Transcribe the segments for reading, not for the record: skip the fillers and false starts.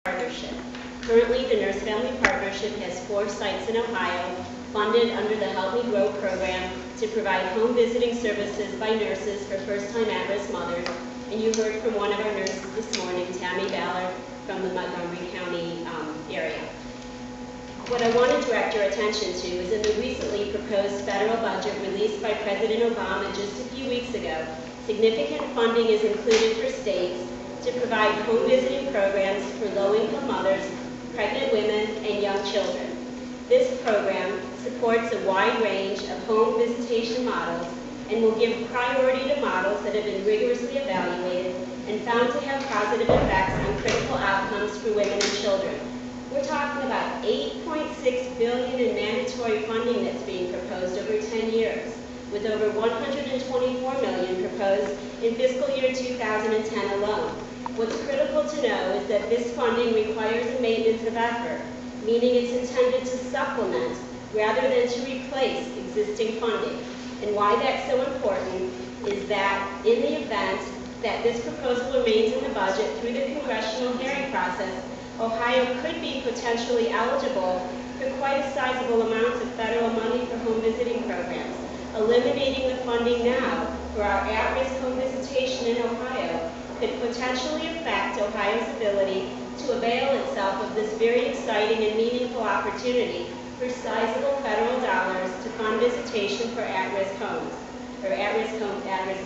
Partnership. Currently, the Nurse Family Partnership has 4 sites in Ohio, funded under the Help Me Grow program to provide home visiting services by nurses for first-time at-risk mothers. And you heard from one of our nurses this morning, Tammy Ballard, from the Montgomery County area. What I want to direct your attention to is in the recently proposed federal budget released by President Obama just a few weeks ago, significant funding is included for states to provide home visiting programs for low-income mothers, pregnant women, and young children. This program supports a wide range of home visitation models and will give priority to models that have been rigorously evaluated and found to have positive effects on critical outcomes for women and children. We're talking about $8.6 billion in mandatory funding that's being proposed over 10 years, with over $124 million proposed in fiscal year 2010 alone. What's critical to know is that this funding requires a maintenance of effort, meaning it's intended to supplement rather than to replace existing funding. And why that's so important is that in the event that this proposal remains in the budget through the congressional hearing process, Ohio could be potentially eligible for quite a sizable amount of federal money for home visiting programs. Eliminating the funding now for our at-risk home visitation in Ohio could potentially affect Ohio's ability to avail itself of this very exciting and meaningful opportunity for sizable federal dollars to fund visitation for at-risk homes, or at-risk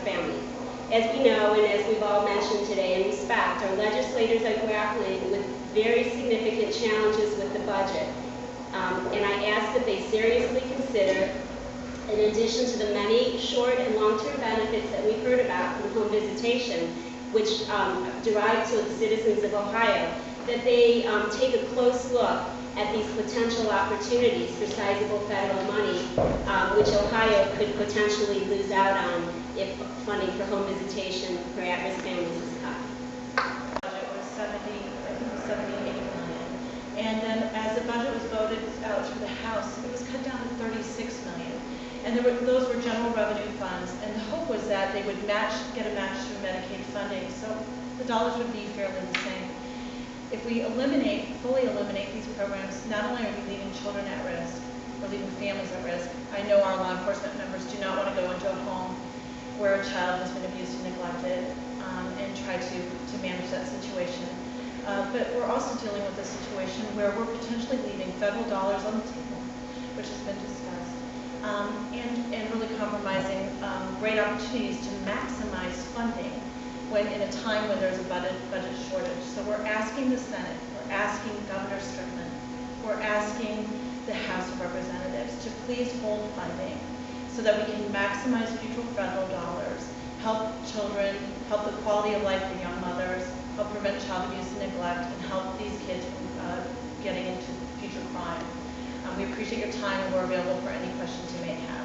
families. As we know, and as we've all mentioned today in respect, our legislators are grappling with very significant challenges with the budget. And I ask that they seriously consider, in addition to the many short and long-term benefits that we've heard about from home visitation, which derive to the citizens of Ohio, that they take a close look at these potential opportunities for sizable federal money, which Ohio could potentially lose out on if funding for home visitation for at-risk families is cut. The budget was 78 million. And then as the budget was voted out through the House, it was cut down to 36 million. And those were general revenue funds, and the hope was that they would get a match through Medicaid funding, so the dollars would be fairly the same. If we fully eliminate these programs, not only are we leaving children at risk, or leaving families at risk. I know our law enforcement members do not want to go into a home where a child has been abused and neglected and try to manage that situation. But we're also dealing with a situation where we're potentially leaving federal dollars on the table, which has been discussed. And really compromising great opportunities to maximize funding in a time when there's a budget shortage. So we're asking the Senate, we're asking Governor Strickland, we're asking the House of Representatives to please hold funding so that we can maximize future federal dollars, help children, help the quality of life for young mothers, help prevent child abuse and neglect, and help these kids from getting into future crime. We appreciate your time, and we're available for any questions you may have.